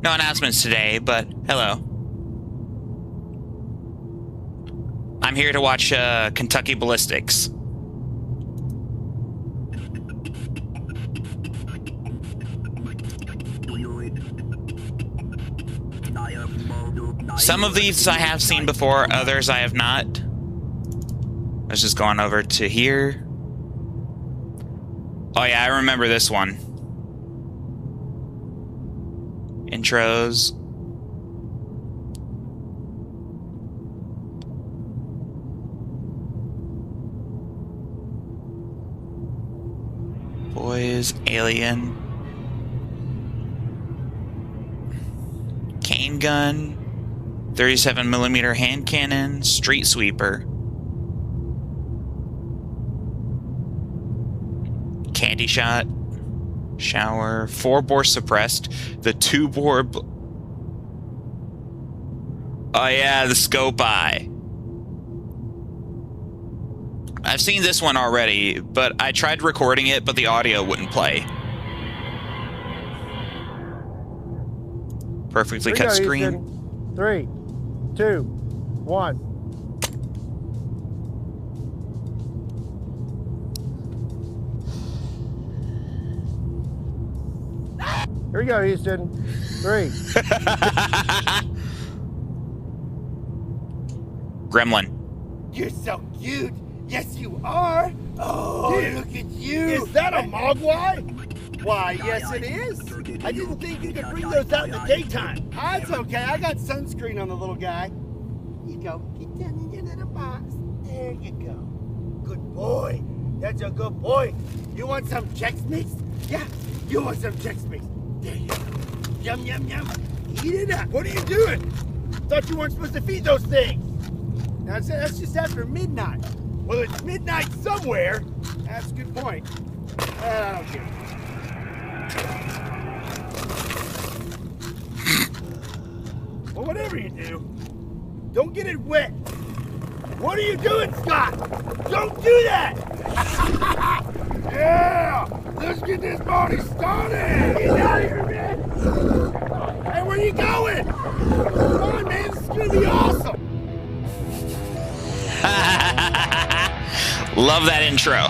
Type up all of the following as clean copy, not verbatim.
No announcements today, but hello. I'm here to watch Kentucky Ballistics. Some of these I have seen before, others I have not. Let's just go on over to here. Oh yeah, I remember this one. Intros. Boys, Alien. Cane gun. 37mm hand cannon. Street sweeper. Candy shot. Shower. 4-bore suppressed. The 2-bore... Oh yeah, the scope eye. I've seen this one already, but I tried recording it, but the audio wouldn't play. Perfectly cut screen. 3, 2, 1. Here we go, Houston. 3. Gremlin. You're so cute. Yes, you are. Oh, Dude, look at you. Is that a mogwai? Why, yes, it is. I didn't think you could bring those out in the daytime. That's okay. I got sunscreen on the little guy. You go. Get down in your little box. There you go. Good boy. That's a good boy. You want some Chex Mix? Yeah, you want some Chex Mix. There you go. Yum, yum, yum. Eat it up. What are you doing? Thought you weren't supposed to feed those things. Now, that's just after midnight. Well, it's midnight somewhere. That's a good point. I don't care. Well, whatever you do, don't get it wet. What are you doing, Scott? Don't do that! Yeah! Let's get this party started! Get out of here, man! Hey, where you going? Come on, man, this is gonna be awesome! Love that intro.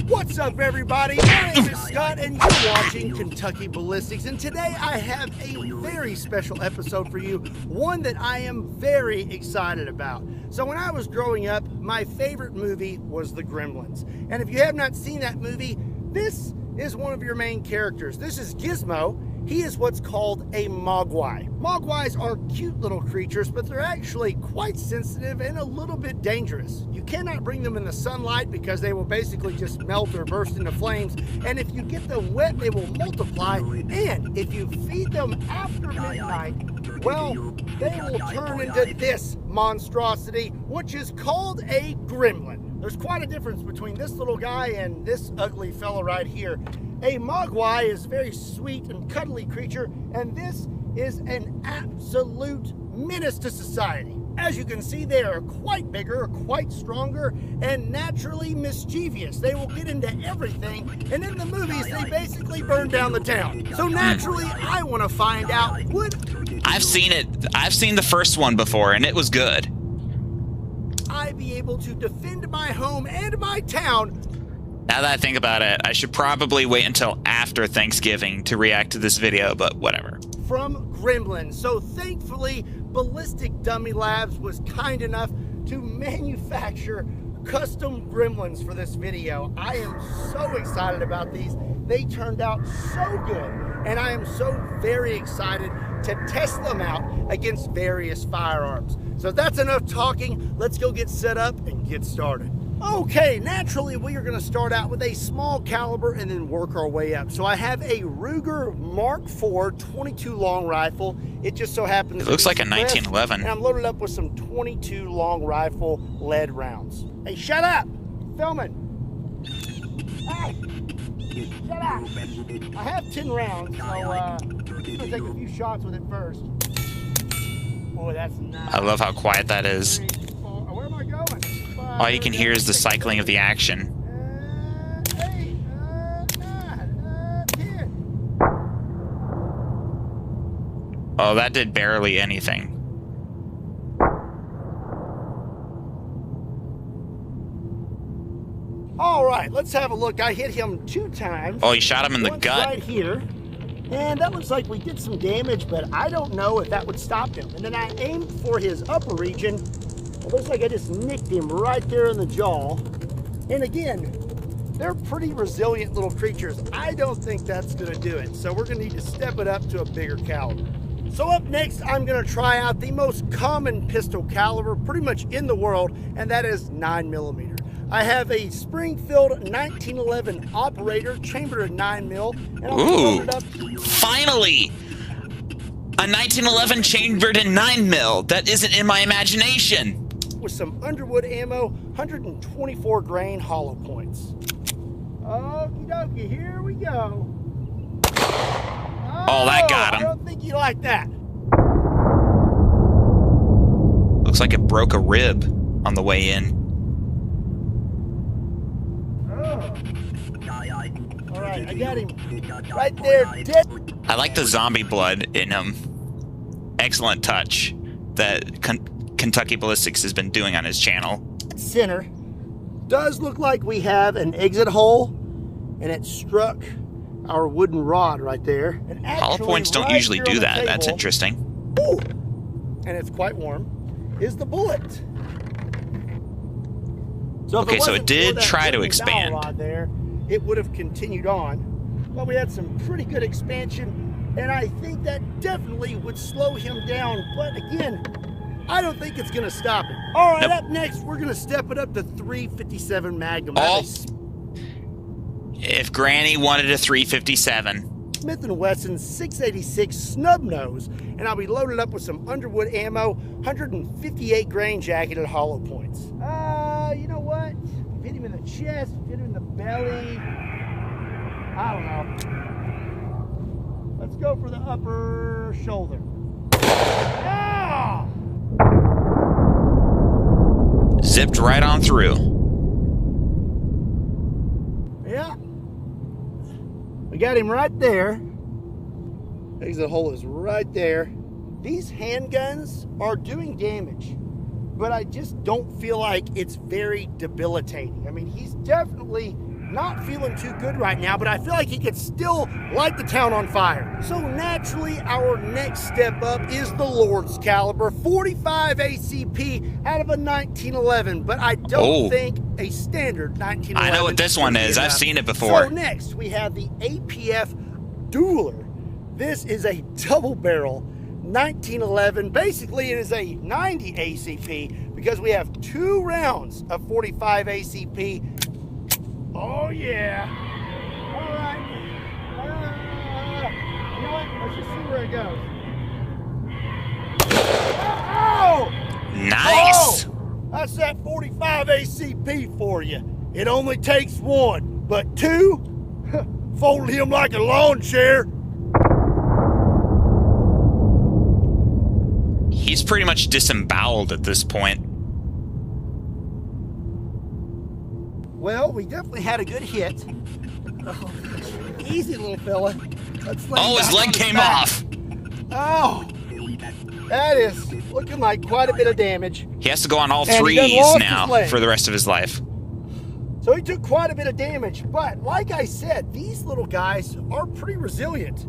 What's up, everybody? My name is Scott, and you're watching Kentucky Ballistics. And today I have a very special episode for you, one that I am very excited about. So when I was growing up, my favorite movie was The Gremlins. And if you have not seen that movie, this is one of your main characters. This is Gizmo. He is what's called a mogwai. Mogwais are cute little creatures, but they're actually quite sensitive and a little bit dangerous. You cannot bring them in the sunlight because they will basically just melt or burst into flames. And if you get them wet, they will multiply. And if you feed them after midnight, well, they will turn into this monstrosity, which is called a gremlin. There's quite a difference between this little guy and this ugly fella right here. A mogwai is a very sweet and cuddly creature, and this is an absolute menace to society. As you can see, they are quite bigger, quite stronger, and naturally mischievous. They will get into everything, and in the movies, they basically burn down the town. So naturally, I want to find out, would I've seen it. I've seen the first one before, and it was good. I be able to defend my home and my town? Now that I think about it, I should probably wait until after Thanksgiving to react to this video, but whatever. From Gremlins. So thankfully, Ballistic Dummy Labs was kind enough to manufacture custom gremlins for this video. I am so excited about these. They turned out so good, and I am so very excited to test them out against various firearms. So that's enough talking. Let's go get set up and get started. Okay, naturally we are going to start out with a small caliber and then work our way up. So I have a Ruger Mark IV 22 long rifle. It just so happens It looks like a 1911. And I'm loaded up with some 22 long rifle lead rounds. Hey, shut up! Filming. Hey! Shut up! I have 10 rounds, so I'm going to take a few shots with it first. Boy, that's nice. I love how quiet that is. 3, 4, where am I going? 5, All you can hear is the cycling of the action. 8, 9, 10. Oh, that did barely anything. All right, let's have a look. I hit him 2 times. Oh, you shot him in the Once gut. right here. And that looks like we did some damage, but I don't know if that would stop him. And then I aimed for his upper region. It looks like I just nicked him right there in the jaw. And again, they're pretty resilient little creatures. I don't think that's gonna do it. So we're gonna need to step it up to a bigger caliber. So up next, I'm gonna try out the most common pistol caliber pretty much in the world, and that is 9mm. I have a Springfield 1911 operator, chambered at 9mm, and I'll load it up. Finally! A 1911 chambered in 9mm. That isn't in my imagination. With some Underwood ammo, 124 grain hollow points. Okie dokie, here we go. Oh, that got him. I don't think you like that. Looks like it broke a rib on the way in. All right, I got him right there, dead. I like the zombie blood in him. Excellent touch that Kentucky Ballistics has been doing on his channel. Center does look like we have an exit hole, and it struck our wooden rod right there. And Hollow points don't usually do that. That's interesting. Ooh, and it's quite warm. Is the bullet? So okay, so it did try to expand. Rod there, it would have continued on. But we had some pretty good expansion, and I think that definitely would slow him down. But again, I don't think it's gonna stop him. All right, up next, we're gonna step it up to 357 Magnum. If Granny wanted a 357. Smith & Wesson 686 snub nose, and I'll be loaded up with some Underwood ammo, 158 grain jacketed hollow points. You know what? Hit him in the chest, hit him in the belly. I don't know. Let's go for the upper shoulder. Ah! Zipped right on through. Yeah. We got him right there. Exit hole is right there. These handguns are doing damage, but I just don't feel like it's very debilitating. I mean, he's definitely not feeling too good right now, but I feel like he could still light the town on fire. So naturally, our next step up is the Lord's caliber, 45 ACP out of a 1911, but I don't think a standard 1911. I know what this one is. I've seen it before. So next, we have the APF Dueler. This is a double barrel 1911. Basically, it is a 90 ACP because we have 2 rounds of 45 ACP. Oh, yeah. All right. You know what? Let's just see where it goes. Oh! Nice! Oh! That's that 45 ACP for you. It only takes 1, but 2, fold him like a lawn chair. He's pretty much disemboweled at this point. Well, we definitely had a good hit. Oh, easy, little fella. Let's lay Oh, his back leg on came back. off. Oh, that is looking like quite a bit of damage. He has to go on all And he done 3s lost now his leg. for the rest of his life. So he took quite a bit of damage, but like I said, these little guys are pretty resilient.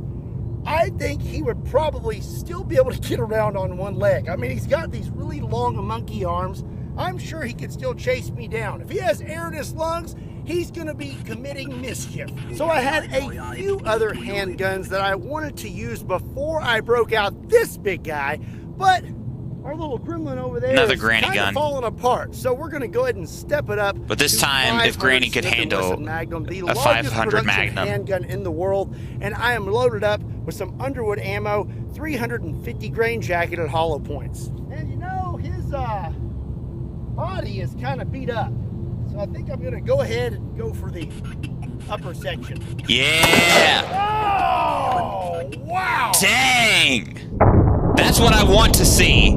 I think he would probably still be able to get around on 1 leg. I mean, he's got these really long monkey arms. I'm sure he could still chase me down. If he has air in his lungs, he's gonna be committing mischief. So I had a few other handguns that I wanted to use before I broke out this big guy, but our little gremlin over there Another is granny kind gun. of falling apart. So we're gonna go ahead and step it up. But this to time, if 500 Granny could Smith & handle Wesson Magnum, the a largest 500 production Magnum. handgun in the world, and I am loaded up with some Underwood ammo, 350 grain jacketed hollow points. And you know, his body is kind of beat up. So I think I'm gonna go ahead and go for the upper section. Yeah! Oh, wow! Dang! That's what I want to see.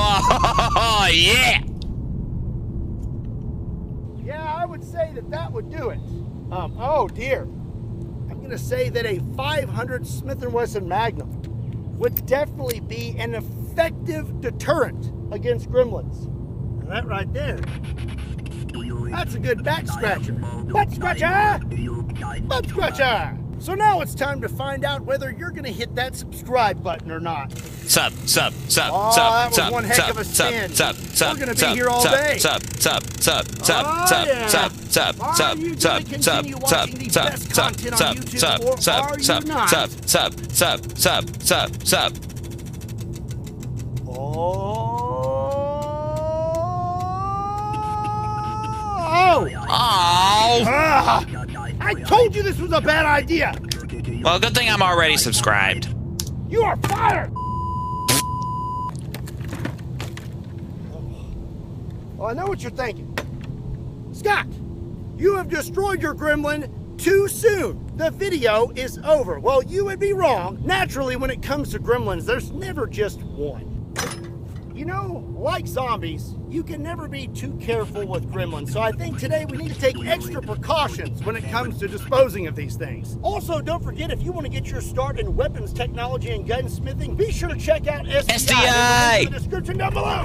Oh, yeah! Yeah, I would say that that would do it. Oh dear. I'm going to say that a 500 Smith & Wesson Magnum would definitely be an effective deterrent against gremlins. And that right there, that's a good back scratcher. Butt scratcher! Butt scratcher! So now it's time to find out whether you're going to hit that subscribe button or not. Sub. That was one heck of a spin. We're going to be here all day. Are you going to continue watching the best content on YouTube, or are you not? I told you this was a bad idea. Well, good thing I'm already subscribed. You are fired. Well, I know what you're thinking. Scott, you have destroyed your gremlin too soon. The video is over. Well, you would be wrong. Naturally, when it comes to gremlins, there's never just one. You know, like zombies, you can never be too careful with gremlins. So I think today we need to take extra precautions when it comes to disposing of these things. Also, don't forget, if you want to get your start in weapons technology and gunsmithing, be sure to check out SDI. In the description down below.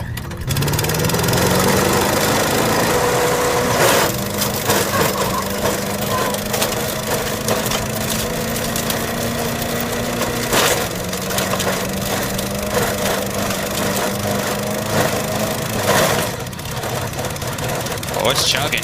Oh, it's chugging.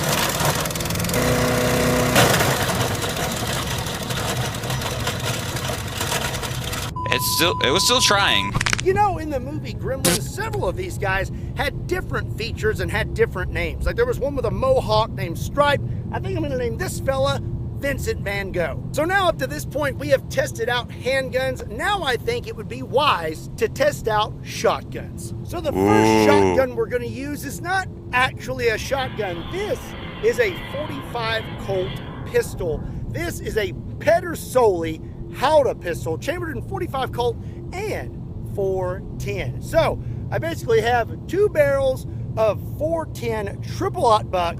It was still trying. You know, in the movie Gremlins, several of these guys had different features and had different names. Like there was one with a mohawk named Stripe. I think I'm gonna name this fella Vincent Van Gogh. So now up to this point, we have tested out handguns. Now I think it would be wise to test out shotguns. So the first shotgun we're gonna use is not actually a shotgun. This is a 45 Colt pistol. This is a Pedersoli Howdah pistol, chambered in 45 Colt and 410. So I basically have 2 barrels of 410 triple-aught buck.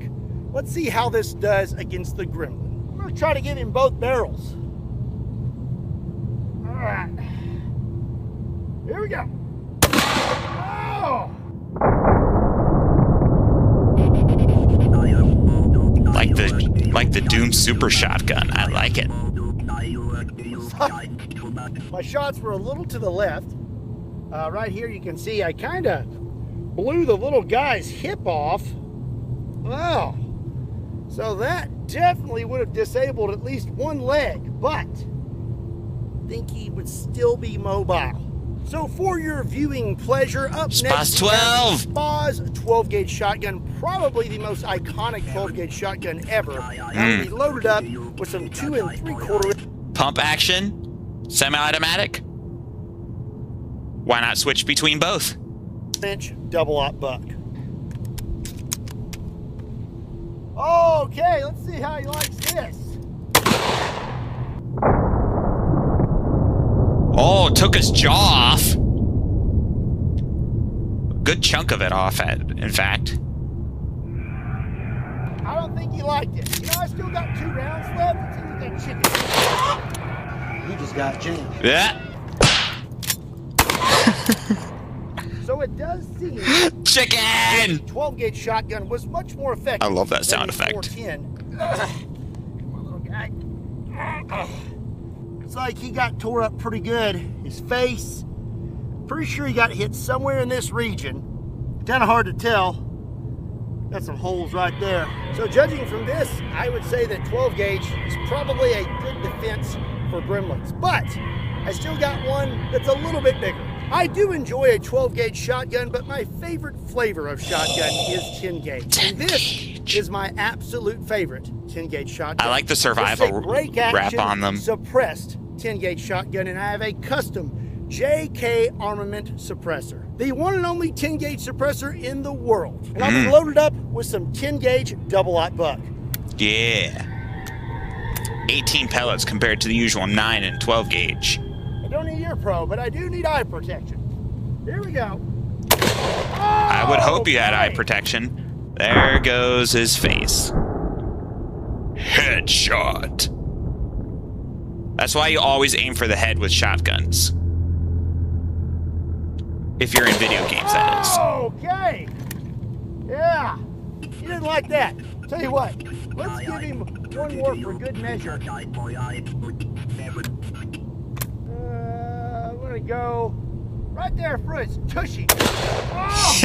Let's see how this does against the gremlin. I'm gonna try to give him both barrels. All right, here we go. Oh! Like the Doom Super Shotgun. I like it. My shots were a little to the left. Right here you can see I kind of blew the little guy's hip off. Oh, so that definitely would have disabled at least one leg, but I think he would still be mobile. So for your viewing pleasure, up next, Spaz 12. Spaz 12 gauge shotgun, probably the most iconic 12 gauge shotgun ever. And we loaded up with some 2 3/4 pump action, semi-automatic. Why not switch between both? inch double-aught buck. Okay, let's see how he likes this. Oh, took his jaw off. Good chunk of it off, in fact. I don't think he liked it. You know, I still got 2 rounds left. Let's see what that chicken. You just got jammed. Yeah. So it does seem Chicken! 12 gauge shotgun was much more effective. I love that sound effect. 410. Come on, little guy. It's like he got tore up pretty good. His face, pretty sure he got hit somewhere in this region. Kind of hard to tell. Got some holes right there. So judging from this, I would say that 12 gauge is probably a good defense for gremlins. But I still got one that's a little bit bigger. I do enjoy a 12 gauge shotgun, but my favorite flavor of shotgun is 10 gauge. And this is my absolute favorite 10 gauge shotgun. I like the survival wrap on them. Suppressed 10 gauge shotgun, and I have a custom JK Armament suppressor. The one and only 10 gauge suppressor in the world. And I was loaded up with some 10 gauge double-aught buck. Yeah. 18 pellets compared to the usual 9 and 12 gauge. I don't need ear pro, but I do need eye protection. Here we go. I would hope you had eye protection. There goes his face. Headshot. That's why you always aim for the head with shotguns. If you're in video games, that is. Okay. Yeah. You didn't like that. Tell you what. Let's give him one more for good measure. I'm gonna go right there for his tushy. Oh!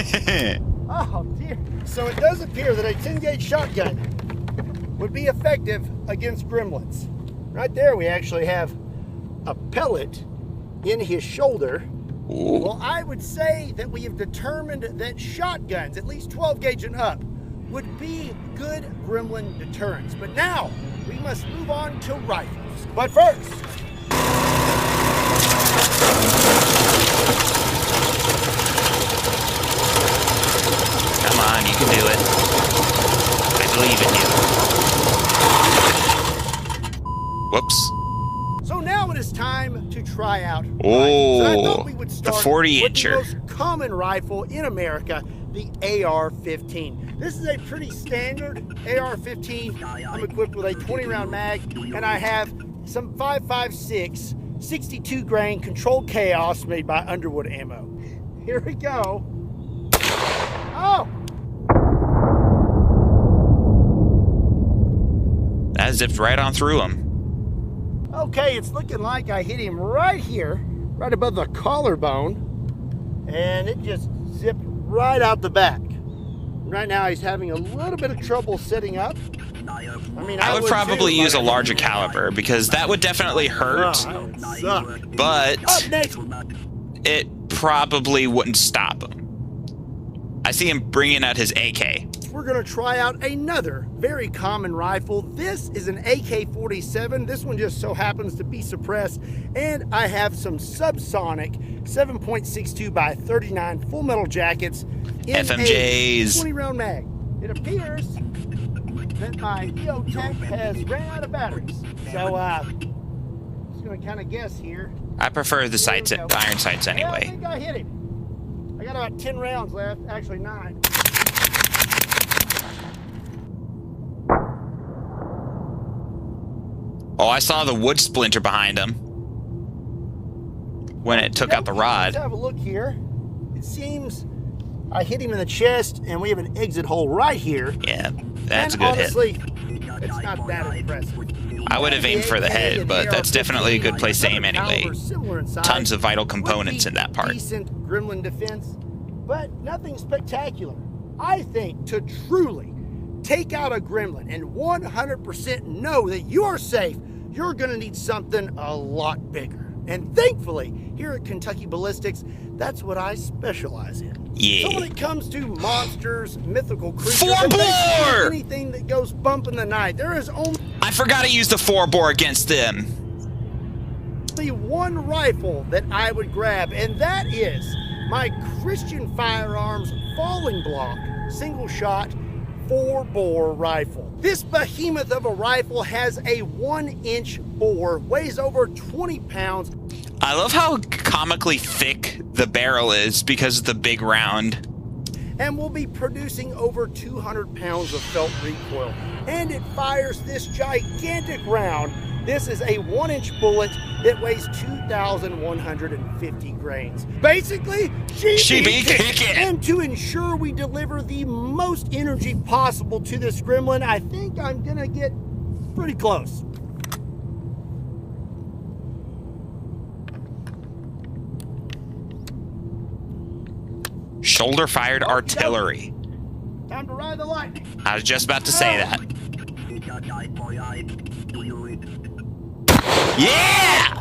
Oh dear. So it does appear that a 10-gauge shotgun would be effective against gremlins. Right there we actually have a pellet in his shoulder. Ooh. Well, I would say that we have determined that shotguns, at least 12 gauge and up, would be good gremlin deterrents. But now we must move on to rifles. But first, come on, you can do it. I believe in you. Whoops. so now it is time to try out rifles. Oh, And I thought we would the start 40-incher. with the most common rifle in America, the AR-15. This is a pretty standard AR-15. I'm equipped with a 20-round mag, and I have some 5.56 62 grain controlled chaos made by Underwood Ammo. Here we go. Oh! That zipped right on through him. Okay, it's looking like I hit him right here, right above the collarbone, and it just zipped right out the back. Right now he's having a little bit of trouble setting up. I mean, I would probably too, use a but- larger caliber because that would definitely hurt, Oh, that would suck. but Up next, it probably wouldn't stop him. I see him bringing out his AK. we're going to try out another very common rifle. This is an AK-47. This one just so happens to be suppressed, and I have some subsonic 7.62 by 39 full metal jackets in FMJs. a 20-round mag. It appears that my EOTech has ran out of batteries. So, just going to kind of guess here. I prefer the sights, Here we go. iron sights Yeah, I anyway. think I hit him. I got about 10 rounds left, actually 9. Oh, I saw the wood splinter behind him when it took out the Let's rod. have a look here. It seems I hit him in the chest, and we have an exit hole right here. Yeah, that's a and good hit. honestly, it's not that impressive. I would have aimed for the head, AK but that's and definitely a good place to aim another anyway. caliber similar in size Tons of vital would components be in that part. Decent gremlin defense, but nothing spectacular. I think to truly take out a gremlin and 100% know that you are safe, you're going to need something a lot bigger. And thankfully, here at Kentucky Ballistics, that's what I specialize in. Yeah. So when it comes to monsters, mythical creatures, Four and basically bore! anything that goes bump in the night, there is only I forgot to use the 4-bore against them. one rifle that I would grab, and that is my Christian Firearms Falling Block single shot 4-bore rifle. This behemoth of a rifle has a 1-inch bore, weighs over 20 pounds. I love how comically thick the barrel is because of the big round. And will be producing over 200 pounds of felt recoil. And it fires this gigantic round. This is a 1-inch bullet that weighs 2,150 grains. Basically, she be kicking. And to ensure we deliver the most energy possible to this gremlin, I think I'm gonna get pretty close. Shoulder-fired artillery. Time to ride the lightning. I was just about to say that. Yeah!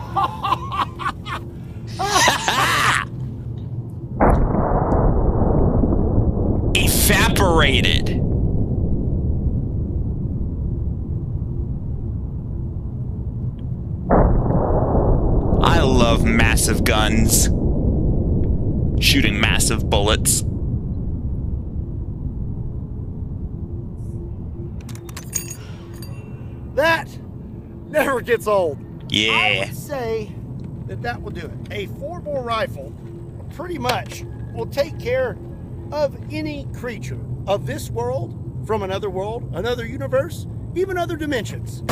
Evaporated. I love massive guns. Shooting massive bullets. That never gets old. I Yeah. would say that that will do it. A 4-bore rifle pretty much will take care of any creature of this world, from another world, another universe, even other dimensions.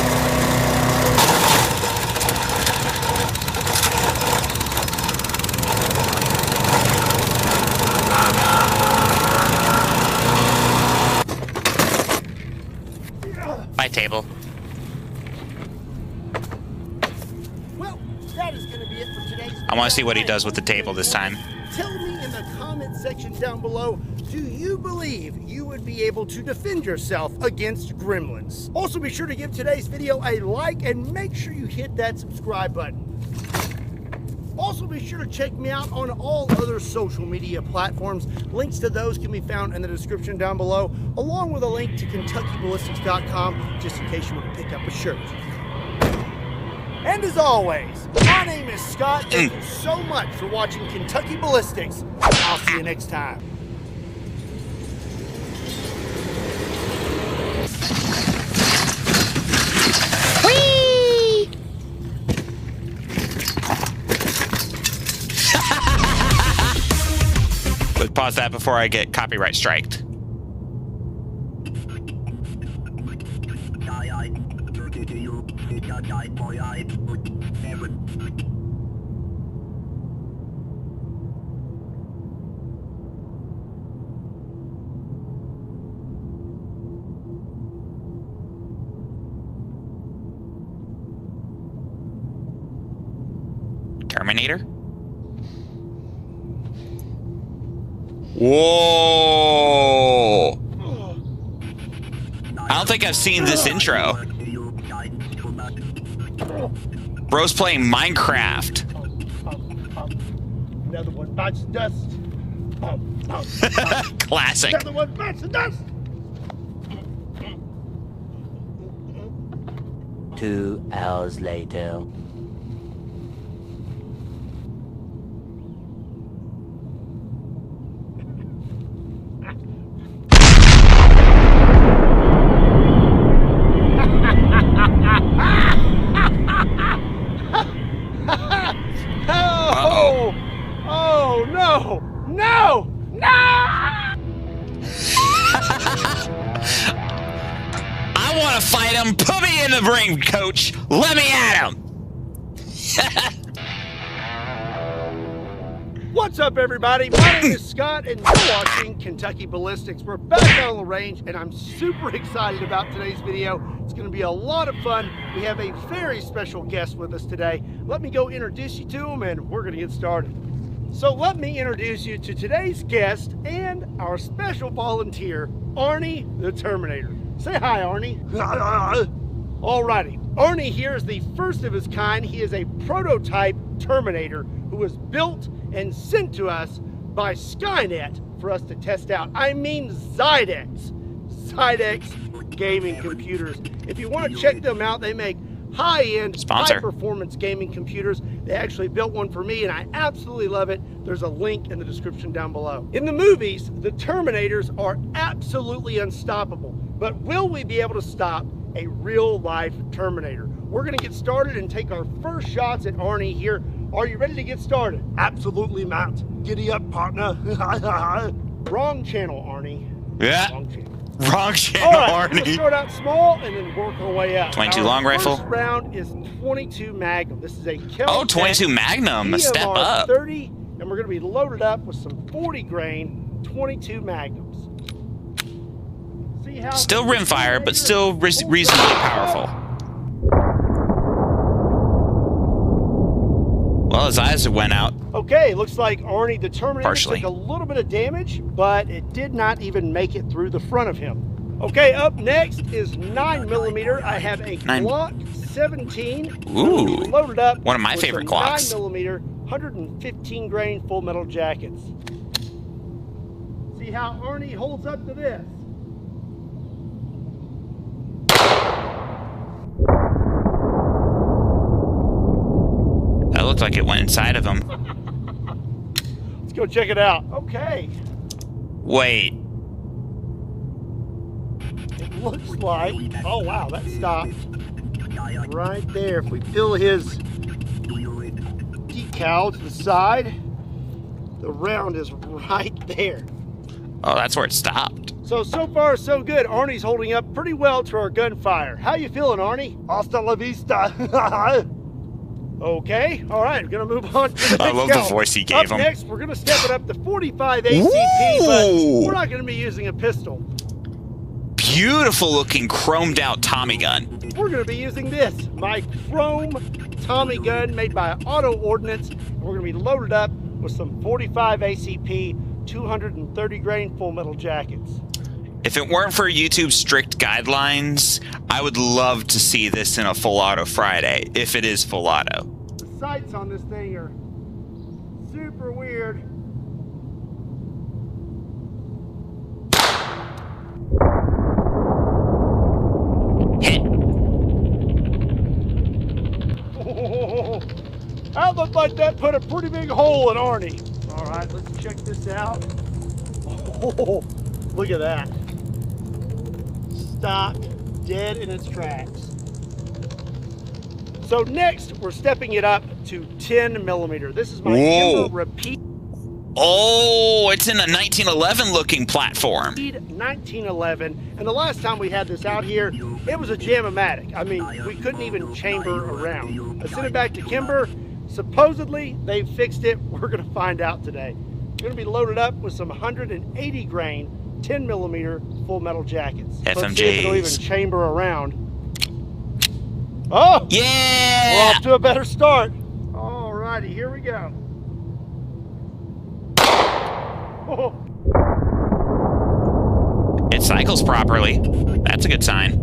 table. Well, that is going to be it for today's video. I want to see what he does with the table this time. Tell me in the comment section down below, do you believe you would be able to defend yourself against gremlins? Also, be sure to give today's video a like and make sure you hit that subscribe button. Also, be sure to check me out on all other social media platforms. Links to those can be found in the description down below, along with a link to KentuckyBallistics.com, just in case you want to pick up a shirt. And as always, my name is Scott. Thank you so much for watching Kentucky Ballistics. I'll see you next time. Whee! Let's pause that before I get copyright striked. Terminator? Whoa! I don't think I've seen this intro. Bro's playing Minecraft. Another one bites the dust. Classic. Another one bites the dust. 2 hours later. Oh no! No! No! I want to fight him. Put me in the ring, coach. Let me at him. What's up, everybody? My name is Scott, and you're watching Kentucky Ballistics. We're back on the range, and I'm super excited about today's video. It's going to be a lot of fun. We have a very special guest with us today. Let me go introduce you to him, and we're going to get started. So let me introduce you to today's guest and our special volunteer, Arnie the Terminator. Say hi, Arnie. Alrighty, Arnie here is the first of his kind. He is a prototype Terminator who was built and sent to us by Skynet for us to test out. I mean Zydex gaming computers. If you want to check them out, they make high-end, high-performance gaming computers. They actually built one for me, and I absolutely love it. There's a link in the description down below. In the movies, the Terminators are absolutely unstoppable, but will we be able to stop a real-life Terminator? We're going to get started and take our first shots at Arnie here. Are you ready to get started? Absolutely not. Giddy up, partner. Wrong channel, Arnie. Yeah. Wrong channel. Wrong channel, All right, we're gonna Arnie. start out small and then work our way up. 22 Our long rifle. First round is 22 Magnum. This is a Oh, 22 Magnum. A step EMR up. 30, and we're going to be loaded up with some 40 grain 22 Magnums. See how Still rimfire, but still reasonably powerful. Well, his eyes went out. Okay, looks like Arnie the Terminator Partially. took a little bit of damage, but it did not even make it through the front of him. Okay, up next is 9mm. I have a Glock 17. Ooh, Loaded up. one of my with favorite some Glocks. 9mm, 115 grain full metal jackets. See how Arnie holds up to this. That looked like it went inside of him. Let's go check it out. Okay. Wait. It looks like, oh wow, that stopped right there. If we fill his decal to the side, the round is right there. Oh, that's where it stopped. So far so good. Arnie's holding up pretty well to our gunfire. How you feeling, Arnie? Hasta la vista. Okay, all right, we're gonna move on to the next I love gal. the voice he gave Up him. next, we're gonna step it up to 45 ACP, but Ooh. we're not gonna be using a pistol. beautiful looking chromed out Tommy gun. We're going to be using this, my chrome Tommy gun made by Auto Ordnance. We're going to be loaded up with some 45 ACP 230 grain full metal jackets. If it weren't for YouTube's strict guidelines, I would love to see this in a full auto Friday, if it is full auto. The sights on this thing are super weird. Hit. That looked like that put a pretty big hole in Arnie. All right, let's check this out. Oh, look at that. Stopped dead in its tracks. So next, we're stepping it up to 10 millimeter. This is my Kimber Repeat. Oh, it's in a 1911 looking platform. 1911, and the last time we had this out here, it was a Jam-O-Matic. I mean, we couldn't even chamber around. I sent it back to Kimber. Supposedly, they fixed it. We're gonna find out today. We're gonna be loaded up with some 180 grain, 10 millimeter full metal jackets. FMJs. Let's see if it'll even chamber around. Oh! Yeah! We're off to a better start. All righty, here we go. Oh. It cycles properly. That's a good sign.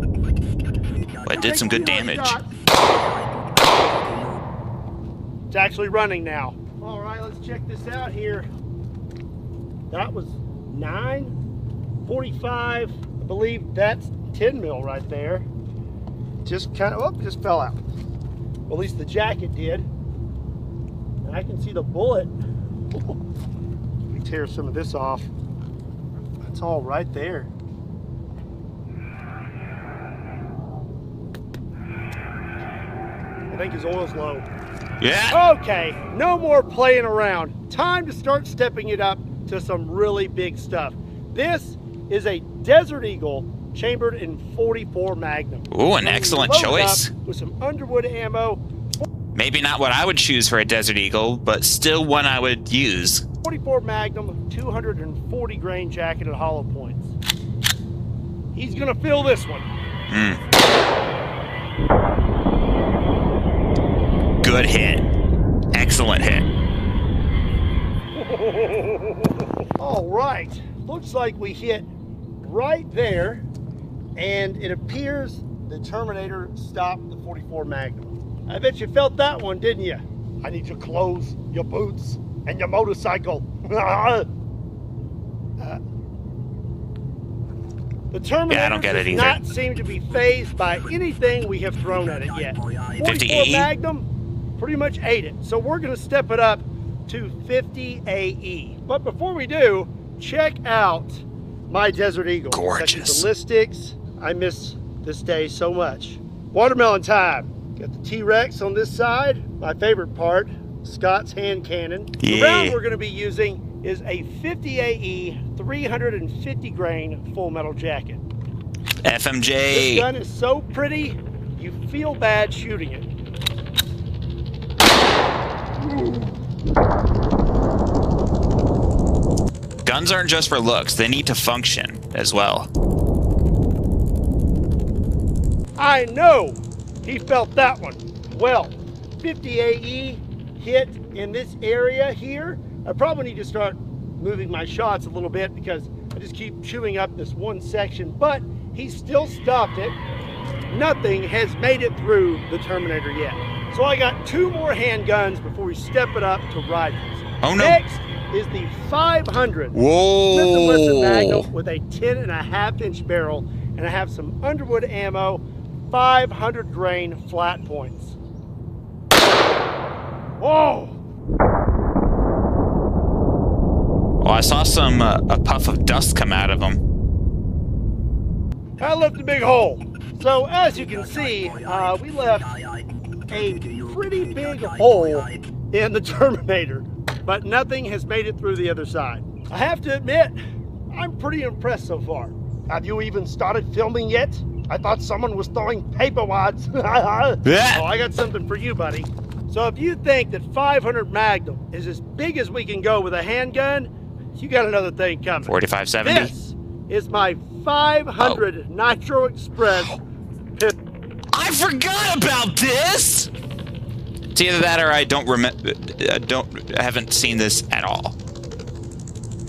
But it did some good damage. It's actually running now. All right, let's check this out here. That was 945. I believe that's 10 mil right there. Just kind of, oh, just fell out. Well, at least the jacket did. And I can see the bullet. Let me tear some of this off. That's all right there. I think his oil's low. Yeah. Okay, no more playing around. Time to start stepping it up to some really big stuff. This is a Desert Eagle chambered in 44 Magnum. Ooh, an excellent choice. With some Underwood ammo. Maybe not what I would choose for a Desert Eagle, but still one I would use. 44 Magnum, 240 grain jacket at hollow points. He's gonna fill this one. Good hit. Excellent hit. All right, looks like we hit right there, and it appears the Terminator stopped the 44 Magnum. I bet you felt that one, didn't you? I need your clothes, your boots, and your motorcycle. The Terminator Yeah, I don't get it does either. not seem to be phased by anything we have thrown at it yet. 44 50 AE? Magnum pretty much ate it. So we're gonna step it up to 50 AE. But before we do, check out my Desert Eagle. Gorgeous. Kentucky Ballistics. I miss this day so much. Watermelon time. Got the T-Rex on this side. My favorite part, Scott's hand cannon. The Yeah. round we're gonna be using is a 50 AE 350 grain full metal jacket. This FMJ. gun is so pretty, you feel bad shooting it. Guns aren't just for looks, they need to function as well. I know he felt that one. Well, 50 AE hit in this area here. I probably need to start moving my shots a little bit because I just keep chewing up this one section, but he still stopped it. Nothing has made it through the Terminator yet. So I got 2 more handguns before we step it up to rifles. Oh no. Next is the 500 Whoa. Smith & Wesson Magnum with a 10.5-inch barrel, and I have some Underwood ammo, 500 grain flat points. Whoa! Oh, I saw some a puff of dust come out of them. I left a big hole. So as you can see, we left a pretty big hole in the Terminator, but nothing has made it through the other side. I have to admit, I'm pretty impressed so far. Have you even started filming yet? I thought someone was throwing paper wads. Oh, I got something for you, buddy. So if you think that 500 Magnum is as big as we can go with a handgun, you got another thing coming. 4570. This is my 500 Nitro Express pistol. I forgot about this. It's either that or I don't remember. I haven't seen this at all.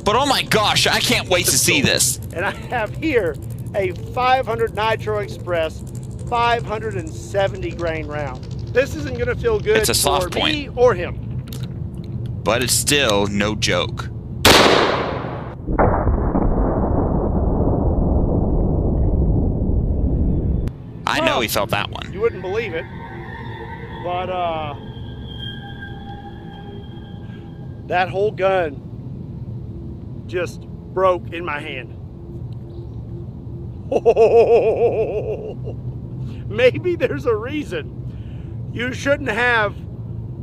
But oh my gosh, I can't wait to see this. And I have here a 500 Nitro Express 570 grain round. This isn't going to feel good It's a soft for me point. or him. But it's still no joke. I know he felt that one. You wouldn't believe it, but that whole gun just broke in my hand. Maybe there's a reason you shouldn't have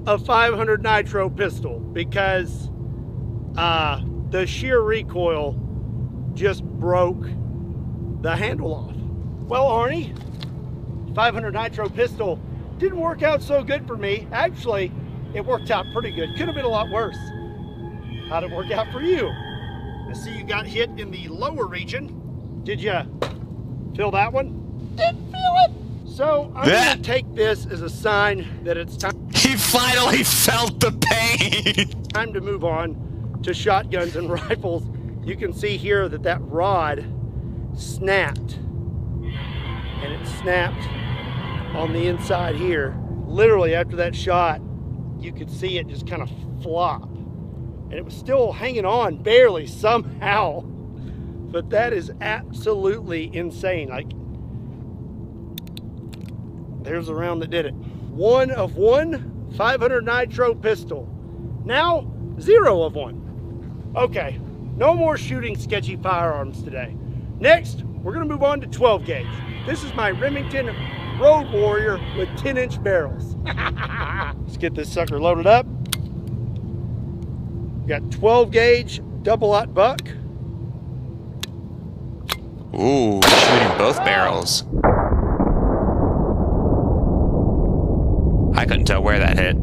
a 500 Nitro pistol, because the sheer recoil just broke the handle off. Well, Arnie, 500 Nitro pistol didn't work out so good for me. Actually, it worked out pretty good. Could have been a lot worse. How'd it work out for you? I see you got hit in the lower region. Did you feel that one? Didn't feel it. So I'm going to take this as a sign that it's time. He finally felt the pain. Time to move on to shotguns and rifles. You can see here that that rod snapped, and it snapped on the inside here. Literally after that shot, you could see it just kind of flop, and it was still hanging on barely somehow. But that is absolutely insane. Like, there's a round that did it. 1 of 1 500 Nitro pistol. Now 0 of 1. Okay, no more shooting sketchy firearms today. Next, we're gonna move on to 12 gauge. This is my Remington Road Warrior with 10-inch barrels. Let's get this sucker loaded up. Got 12 gauge double-aught buck. Ooh, shooting both barrels. I couldn't tell where that hit.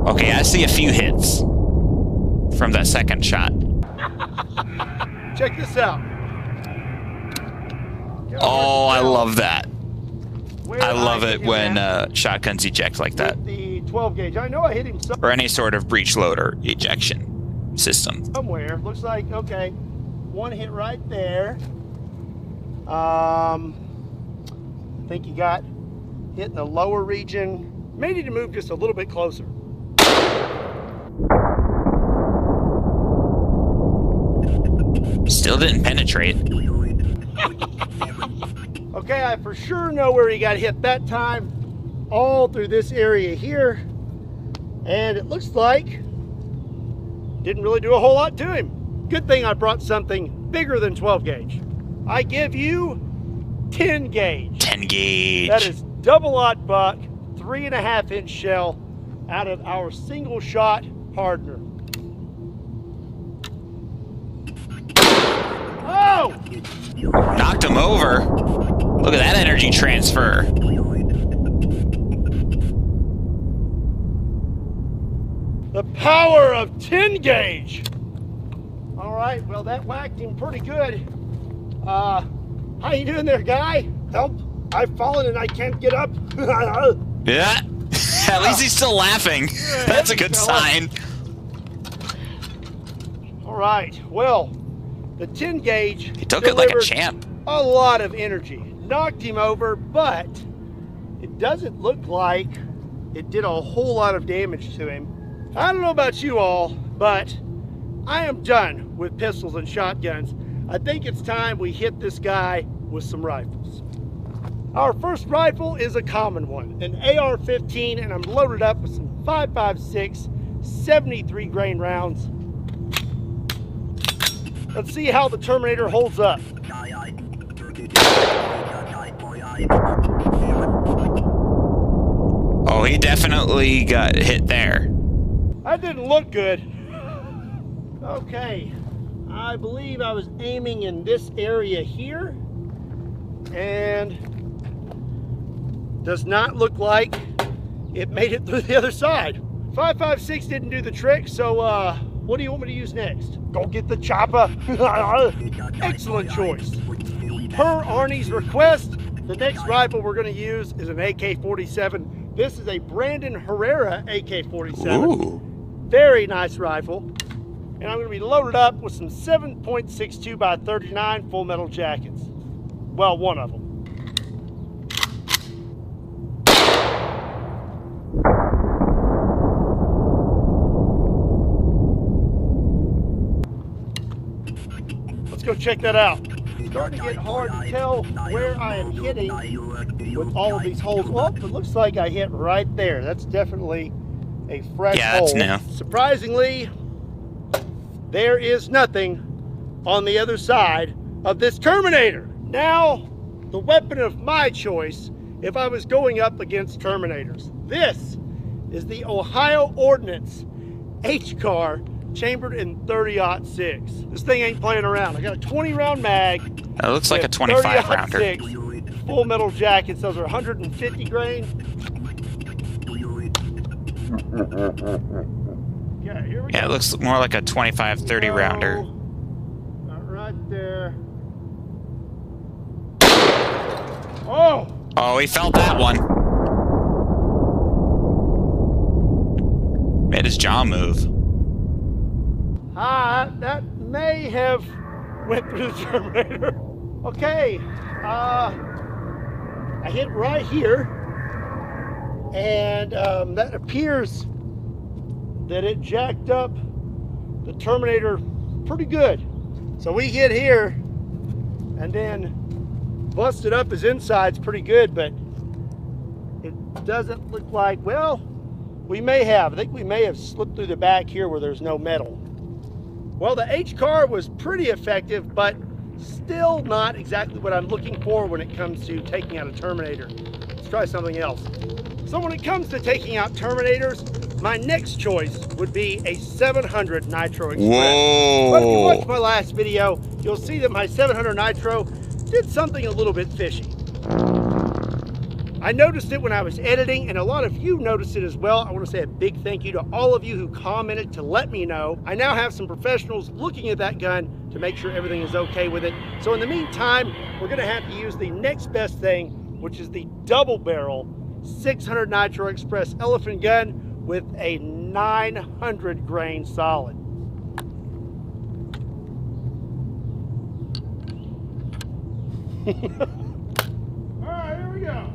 Okay, I see a few hits from that second shot. Check this out. Oh, I love that. Where I love hit it him when at shotguns eject like that. with the 12 gauge. I know I hit him Or any sort of breech loader ejection system. somewhere. Looks like, okay, one hit right there. I think he got hit in the lower region. May need to move just a little bit closer. Still didn't penetrate. Okay, I for sure know where he got hit that time. All through this area here. And it looks like didn't really do a whole lot to him. Good thing I brought something bigger than 12 gauge. I give you 10 gauge. 10 gauge. That is double-aught buck, 3.5-inch shell out of our single shot partner. Oh! Knocked him over. Look at that energy transfer. The power of 10 gauge. All right, well, that whacked him pretty good. How you doing there, guy? Help, I've fallen and I can't get up. Yeah. At least he's still laughing. That's a good sign. All right, well, the 10 gauge He took it like a delivered champ. a lot of energy. Knocked him over, but it doesn't look like it did a whole lot of damage to him. I don't know about you all, but I am done with pistols and shotguns. I think it's time we hit this guy with some rifles. Our first rifle is a common one, an AR-15, and I'm loaded up with some 5.56 73 grain rounds. Let's see how the Terminator holds up. Oh, he definitely got hit there. That didn't look good. Okay, I believe I was aiming in this area here, and does not look like it made it through the other side. 5.56 didn't do the trick, so what do you want me to use next? Go get the chopper. Excellent choice. Per Arnie's request, the next rifle we're going to use is an AK-47. This is a Brandon Herrera AK-47. Ooh. Very nice rifle. And I'm going to be loaded up with some 7.62 by 39 full metal jackets. Well, one of them. Let's go check that out. It's starting to get hard to tell where I am hitting with all of these holes. Well, it looks like I hit right there. That's definitely a fresh hole. Yeah, that's new. Surprisingly, there is nothing on the other side of this Terminator. Now, the weapon of my choice if I was going up against Terminators. This is the Ohio Ordnance H-Car chambered in 30-06. This thing ain't playing around. I got a 20-round mag. That looks like a 25 rounder. 30-06 full metal jackets. Those are 150 grain. Yeah, here we go. Yeah, it looks more like a 25-30 rounder. Right there. Oh! Oh, he felt that one. Made his jaw move. That may have went through the Terminator. Okay, I hit right here, and that appears that it jacked up the Terminator pretty good. So we hit here, and then busted up his insides pretty good, but it doesn't look like, well, we may have. I think we may have slipped through the back here where there's no metal. Well, the H-Car was pretty effective, but still not exactly what I'm looking for when it comes to taking out a Terminator. Let's try something else. So when it comes to taking out Terminators, my next choice would be a 700 Nitro Express. Whoa. But if you watch my last video, you'll see that my 700 Nitro did something a little bit fishy. I noticed it when I was editing, and a lot of you noticed it as well. I want to say a big thank you to all of you who commented to let me know. I now have some professionals looking at that gun to make sure everything is okay with it. So in the meantime, we're going to have to use the next best thing, which is the double barrel 600 Nitro Express elephant gun with a 900 grain solid. All right, here we go.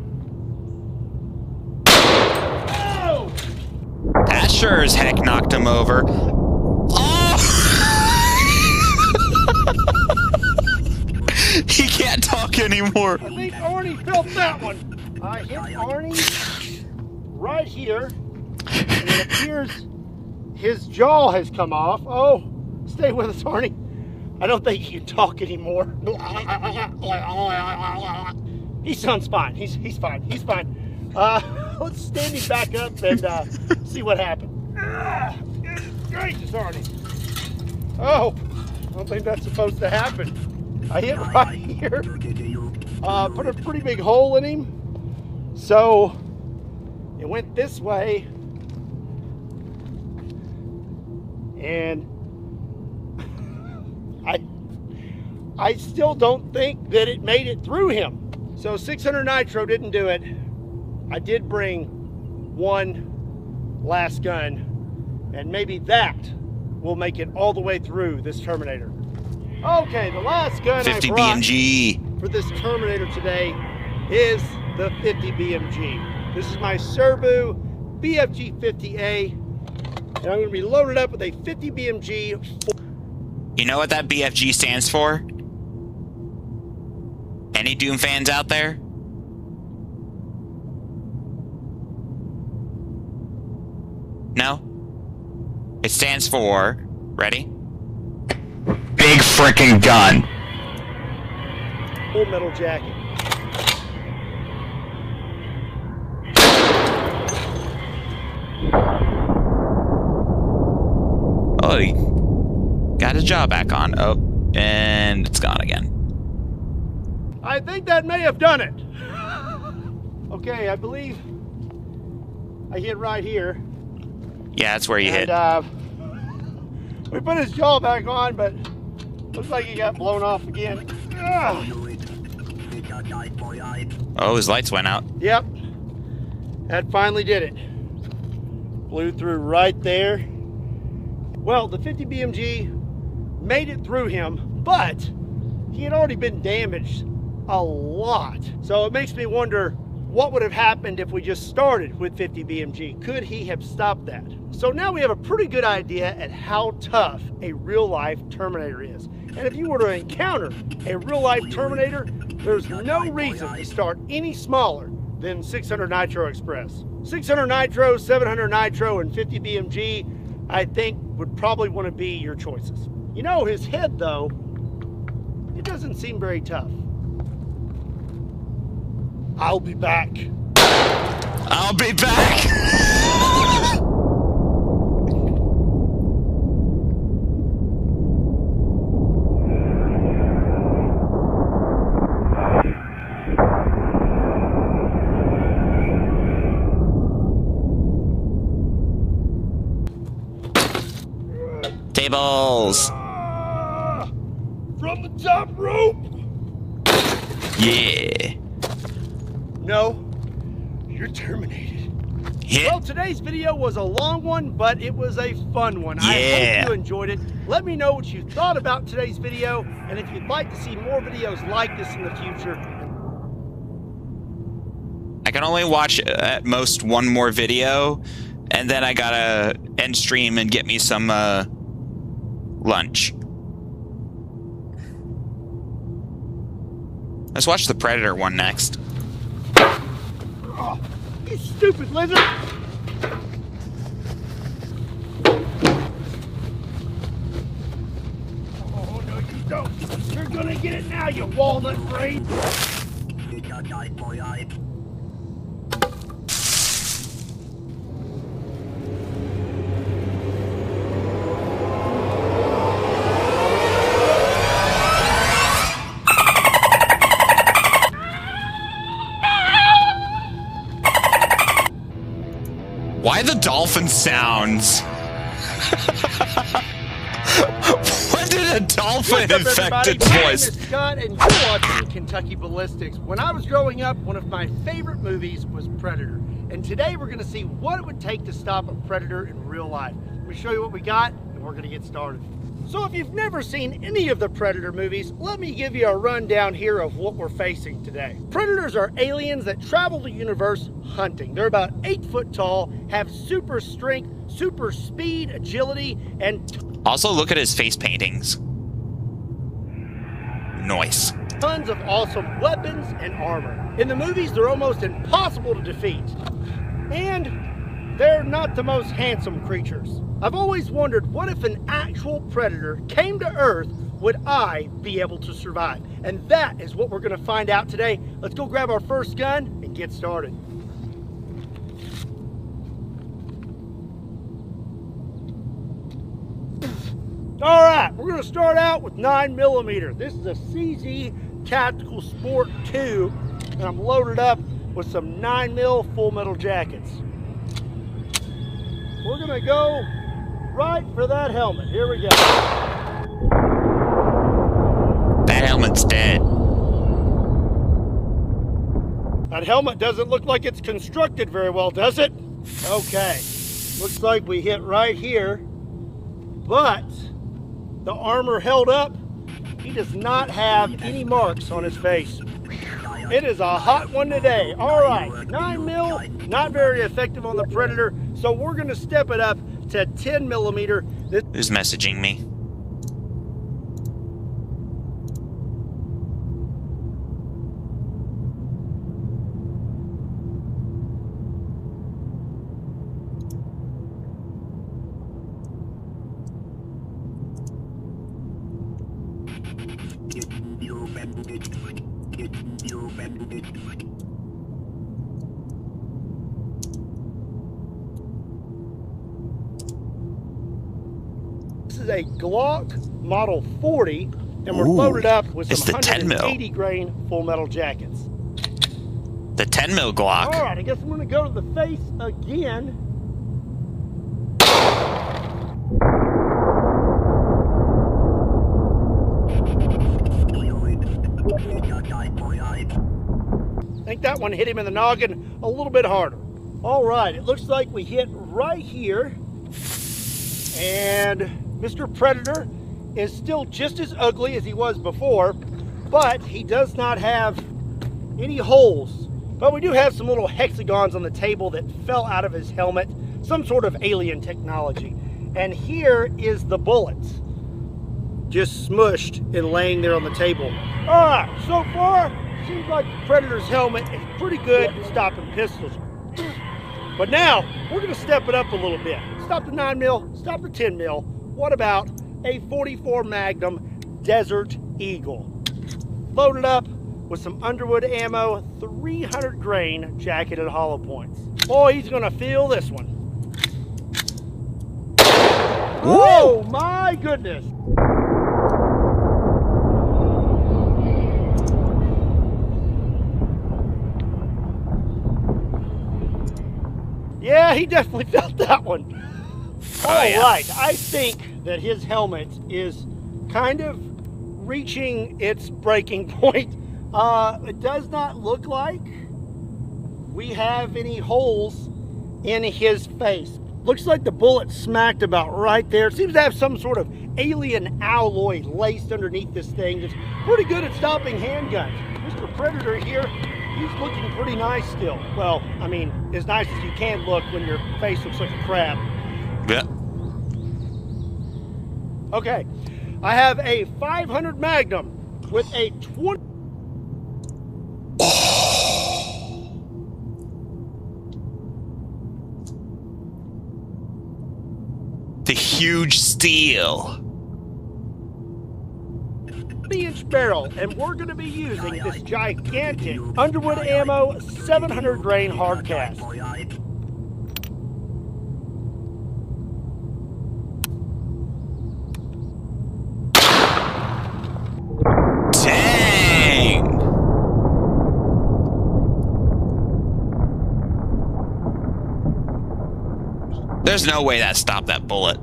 Oh! That sure as heck knocked him over. Oh! He can't talk anymore. I think Arnie felt that one. I hit Arnie right here, and it appears his jaw has come off. Oh, stay with us, Arnie. I don't think he can talk anymore. He sounds fine. He's fine. He's fine. Let's stand him back up and see what happened. Gracious, Arnie. Oh, I don't think that's supposed to happen. I hit right here. Put a pretty big hole in him. So it went this way. And I still don't think that it made it through him. So 600 Nitro didn't do it. I did bring one last gun, and maybe that will make it all the way through this Terminator. Okay, the last gun 50 I brought BMG. for this Terminator today is the 50 BMG. This is my Serbu BFG 50A, and I'm going to be loaded up with a 50 BMG. You know what that BFG stands for? Any Doom fans out there? No? It stands for, ready? Big frickin' gun. Full metal jacket. Oh, he got his jaw back on. Oh, and it's gone again. I think that may have done it. Okay, I believe I hit right here. Yeah, that's where you hit. I We put his jaw back on, but looks like he got blown off again. Ugh. Oh, his lights went out. Yep. That finally did it. Blew through right there. Well, the 50 BMG made it through him, but he had already been damaged a lot. So it makes me wonder what would have happened if we just started with 50 BMG. Could he have stopped that? So now we have a pretty good idea at how tough a real-life Terminator is. And if you were to encounter a real-life Terminator, there's no reason to start any smaller than 600 Nitro Express. 600 Nitro, 700 Nitro, and 50 BMG, I think would probably want to be your choices. You know, his head though, it doesn't seem very tough. I'll be back. I'll be back! Tables! From the top rope! Yeah. No, you're terminated. Hit. Well, today's video was a long one, but it was a fun one. I Yeah. hope you enjoyed it. Let me know what you thought about today's video, and if you'd like to see more videos like this in the future. I can only watch at most one more video, and then I gotta end stream and get me some lunch. Let's watch the Predator one next. Oh, you stupid lizard! Oh, no, you don't. You're gonna get it now, you walnut brain. Why the dolphin sounds? When did a dolphin What's up, infect its everybody? My name voice? is Scott, and you're watching Kentucky Ballistics. When I was growing up, one of my favorite movies was Predator. And today we're going to see what it would take to stop a predator in real life. Let me show you what we got, and we're going to get started. So if you've never seen any of the Predator movies, let me give you a rundown here of what we're facing today. Predators are aliens that travel the universe hunting. They're about 8 foot tall, have super strength, super speed, agility, and Also, look at his face paintings. Nice. tons of awesome weapons and armor. In the movies, they're almost impossible to defeat. And they're not the most handsome creatures. I've always wondered, what if an actual predator came to Earth, would I be able to survive? And that is what we're gonna find out today. Let's go grab our first gun and get started. All right, we're gonna start out with 9mm. This is a CZ Tactical Sport 2, and I'm loaded up with some 9mm full metal jackets. We're gonna go right for that helmet. Here we go. That helmet's dead. That helmet doesn't look like it's constructed very well, does it? Okay, looks like we hit right here, but the armor held up. He does not have any marks on his face. It is a hot one today. All right, 9mm, not very effective on the Predator, so we're gonna step it up to 10mm. Who's messaging me? This is a Glock Model 40, and we're Ooh, loaded up with it's some the 10 mil. 180 grain full metal jackets. The 10mm Glock. All right, I guess I'm gonna go to the face again. think that one hit him in the noggin a little bit harder. All right, it looks like we hit right here. And Mr. Predator is still just as ugly as he was before, but he does not have any holes. But we do have some little hexagons on the table that fell out of his helmet, some sort of alien technology. And here is the bullets, just smushed and laying there on the table. All right, so far, seems like the Predator's helmet is pretty good at stopping pistols. But now, we're gonna step it up a little bit. Stop the 9mm, stop the 10mm. What about a 44 Magnum Desert Eagle? Loaded up with some Underwood ammo, 300 grain jacketed hollow points. Boy, he's gonna feel this one. Oh my goodness. Yeah, he definitely felt that one. Right, I think that his helmet is kind of reaching its breaking point. It does not look like we have any holes in his face. Looks like the bullet smacked about right there. It seems to have some sort of alien alloy laced underneath this thing. It's pretty good at stopping handguns. Mr. Predator here, he's looking pretty nice still. Well, I mean, as nice as you can look when your face looks like a crab. Yeah. Okay, I have a 500 Magnum with a 20. The huge steel. 20-inch barrel, and we're going to be using this gigantic Underwood ammo 700 grain hard cast. Dang! There's no way that stopped that bullet.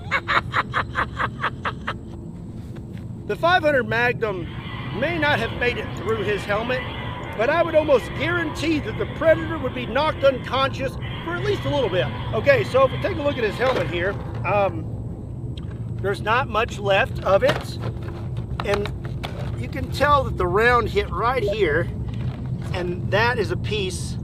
The 500 Magnum may not have made it through his helmet, but I would almost guarantee that the Predator would be knocked unconscious for at least a little bit. Okay, so if we take a look at his helmet here, there's not much left of it, and you can tell that the round hit right here, and that is a piece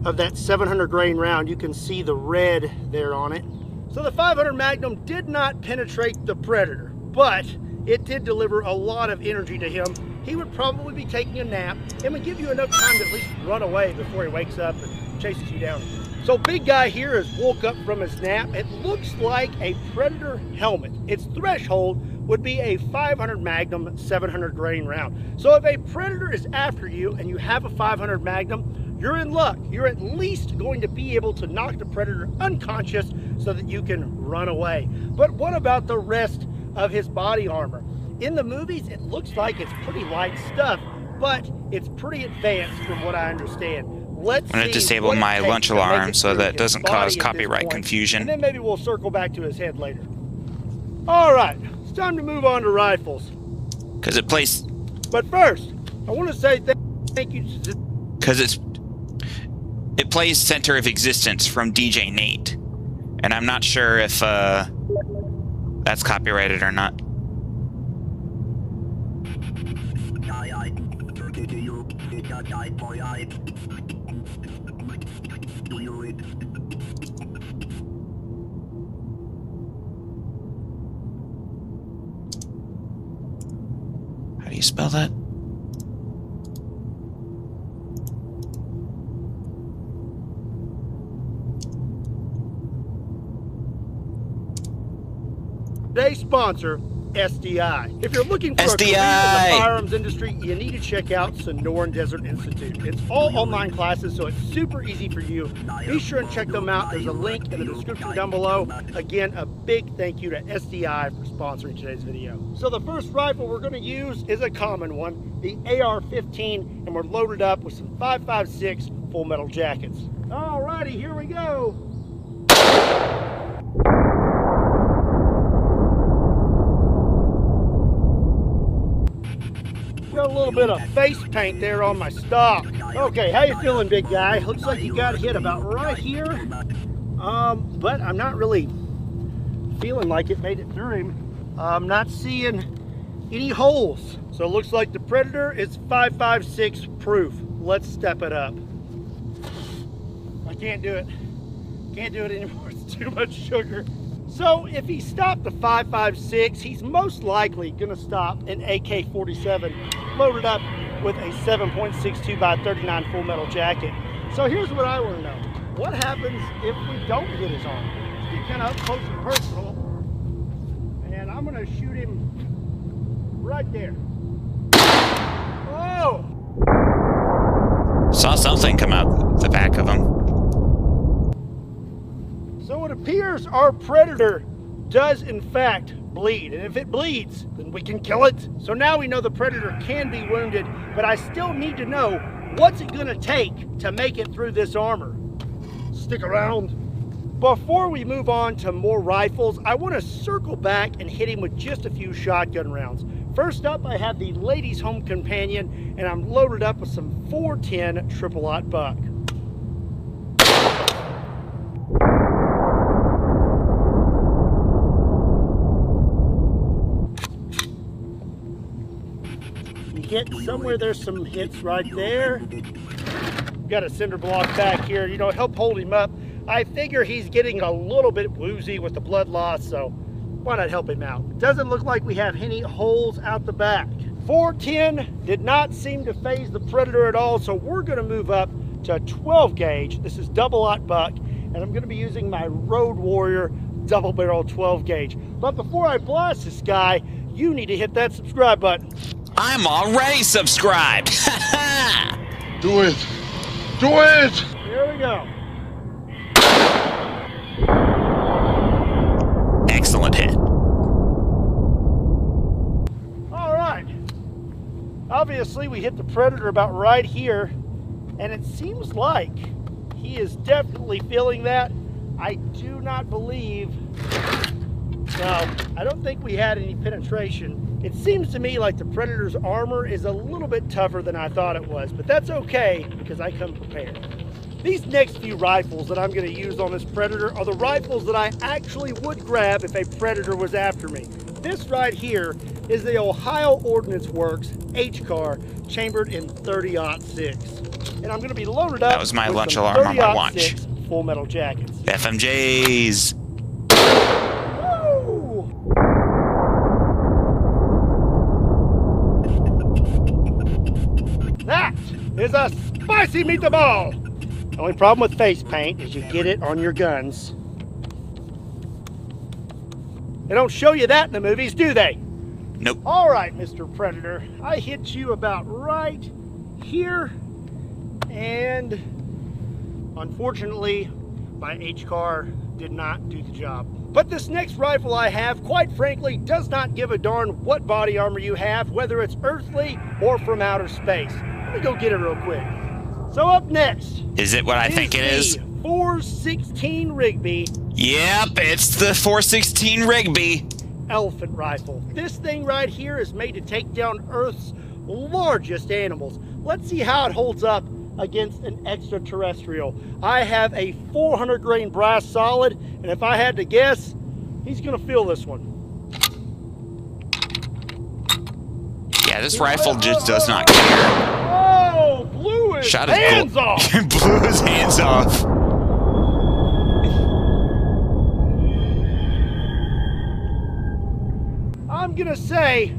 of that 700 grain round. You can see the red there on it. So the 500 Magnum did not penetrate the Predator, but it did deliver a lot of energy to him. He would probably be taking a nap and would give you enough time to at least run away before he wakes up and chases you down. So big guy here has woke up from his nap. It looks like a Predator helmet. Its threshold would be a 500 Magnum 700 grain round. So if a Predator is after you and you have a 500 Magnum, you're in luck. You're at least going to be able to knock the Predator unconscious so that you can run away. But what about the rest of his body armor? In the movies, it looks like it's pretty light stuff, but it's pretty advanced from what I understand. Let's I'm going to disable my lunch alarm so that it doesn't cause copyright confusion. And then maybe we'll circle back to his head later. All right, it's time to move on to rifles. Because it plays... But first, I want to say thank you to... Because it plays Center of Existence from DJ Nate. And I'm not sure if that's copyrighted or not. How do you spell that? Today's sponsor, SDI. If you're looking for a career in the firearms industry, you need to check out Sonoran Desert Institute. It's all online classes, so it's super easy for you. Be sure and check them out. There's a link in the description down below. Again, a big thank you to SDI for sponsoring today's video. So the first rifle we're going to use is a common one, the AR-15, and we're loaded up with some 5.56 full metal jackets. Alrighty, here we go. Got a little bit of face paint there on my stock. Okay, how you feeling, big guy? Looks like you got hit about right here. But I'm not really feeling like it made it through him. I'm not seeing any holes. So it looks like the Predator is 5.56 proof. Let's step it up. I can't do it. Can't do it anymore. It's too much sugar. So if he stopped the 5.56, he's most likely gonna stop an AK-47 loaded up with a 7.62 by 39 full metal jacket. So here's what I want to know. What happens if we don't hit his arm? Let's get kind of up close and personal. And I'm gonna shoot him right there. Oh! Saw something come out the back of him. So it appears our Predator does in fact bleed, and if it bleeds, then we can kill it. So now we know the Predator can be wounded, but I still need to know what's it gonna take to make it through this armor. Stick around. Before we move on to more rifles, I want to circle back and hit him with just a few shotgun rounds. First up, I have the Ladies Home Companion, and I'm loaded up with some 410 triple-aught buck. Get somewhere, there's some hits right there. Got a cinder block back here, you know, help hold him up. I figure he's getting a little bit woozy with the blood loss, so why not help him out? Doesn't look like we have any holes out the back. 410 did not seem to phase the Predator at all, so we're gonna move up to 12 gauge. This is double-aught buck, and I'm gonna be using my Road Warrior double barrel 12 gauge. But before I blast this guy, you need to hit that subscribe button. I'm already subscribed. Do it. Do it. Here we go. Excellent hit. All right. Obviously, we hit the Predator about right here, and it seems like he is definitely feeling that. I do not believe... No, I don't think we had any penetration. It seems to me like the Predator's armor is a little bit tougher than I thought it was, but that's okay because I come prepared. These next few rifles that I'm going to use on this Predator are the rifles that I actually would grab if a Predator was after me. This right here is the Ohio Ordnance Works H-Car chambered in 30-06. And I'm going to be loaded up. That was my with lunch some alarm on my watch. full metal jackets. FMJs. That is a spicy meatball. The only problem with face paint is you get it on your guns. They don't show you that in the movies, do they? Nope. All right, Mr. Predator. I hit you about right here, and unfortunately, my H-car did not do the job. But this next rifle I have, quite frankly, does not give a darn what body armor you have, whether it's earthly or from outer space. Let me go get it real quick. So up next... Is it what I think it is? 416 Rigby. Yep, it's the 416 Rigby. Elephant rifle. This thing right here is made to take down Earth's largest animals. Let's see how it holds up against an extraterrestrial. I have a 400 grain brass solid, and if I had to guess, he's gonna feel this one. Yeah, this rifle just does not care. Oh, blew his hands off. Blew his hands off. I'm gonna say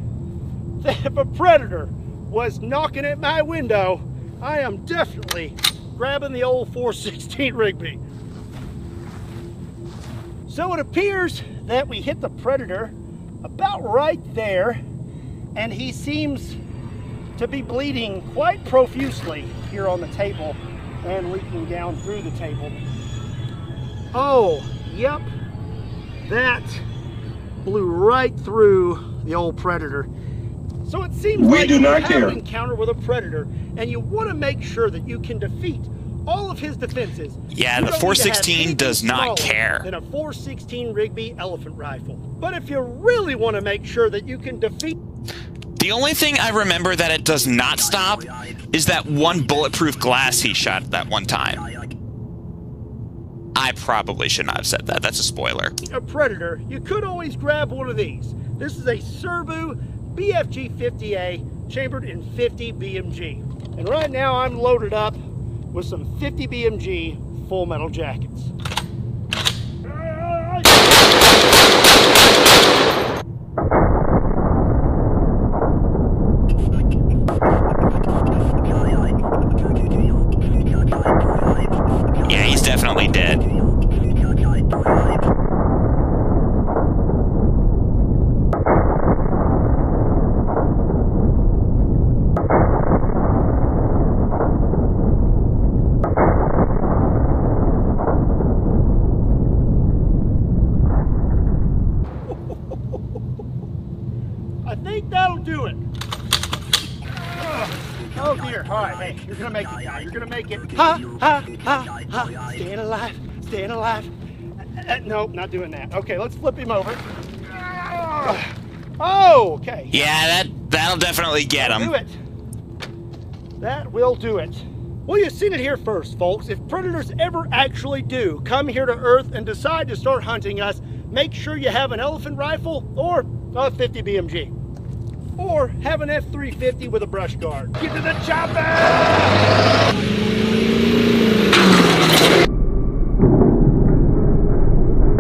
that if a Predator was knocking at my window, I am definitely grabbing the old 416 Rigby. So it appears that we hit the Predator about right there, and he seems to be bleeding quite profusely here on the table and leaking down through the table. Oh, yep, that blew right through the old Predator. So it seems like you have an encounter with a Predator, and you want to make sure that you can defeat all of his defenses. Yeah, the 416 does not care. Than a 416 Rigby elephant rifle. But if you really want to make sure that you can defeat... The only thing I remember that it does not stop is that one bulletproof glass he shot at that one time. I probably should not have said that. That's a spoiler. A Predator, you could always grab one of these. This is a Serbu BFG 50A chambered in 50 BMG. And right now I'm loaded up with some 50 BMG full metal jackets. Yeah, he's definitely dead. I think that'll do it. Oh dear. All right, hey, you're gonna make it, guy. You're gonna make it. Ha, ha, ha, ha. Staying alive, staying alive. Nope, not doing that. Okay, let's flip him over. Oh, okay. Yeah, that'll definitely get him. Do it. That will do it. Well, you've seen it here first, folks. If predators ever actually do come here to Earth and decide to start hunting us, make sure you have an elephant rifle or a 50 BMG. Or have an F-350 with a brush guard. Get to the chopper!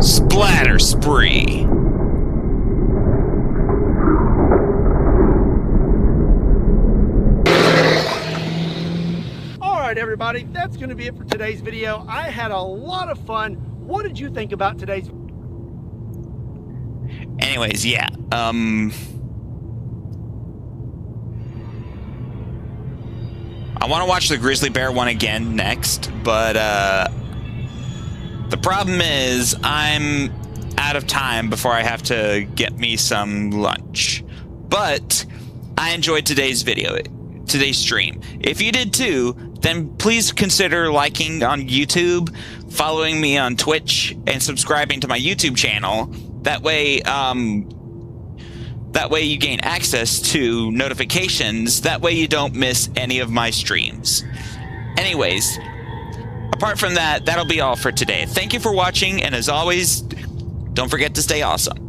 Splatter spree. All right, everybody, that's going to be it for today's video. I had a lot of fun. What did you think about today's? Anyways, yeah. I want to watch the grizzly bear one again next, but the problem is I'm out of time before I have to get me some lunch. But I enjoyed today's stream. If you did too, then please consider liking on YouTube, following me on Twitch, and subscribing to my YouTube channel. That way you gain access to notifications. That way you don't miss any of my streams. Anyways, apart from that, that'll be all for today. Thank you for watching, and as always, don't forget to stay awesome.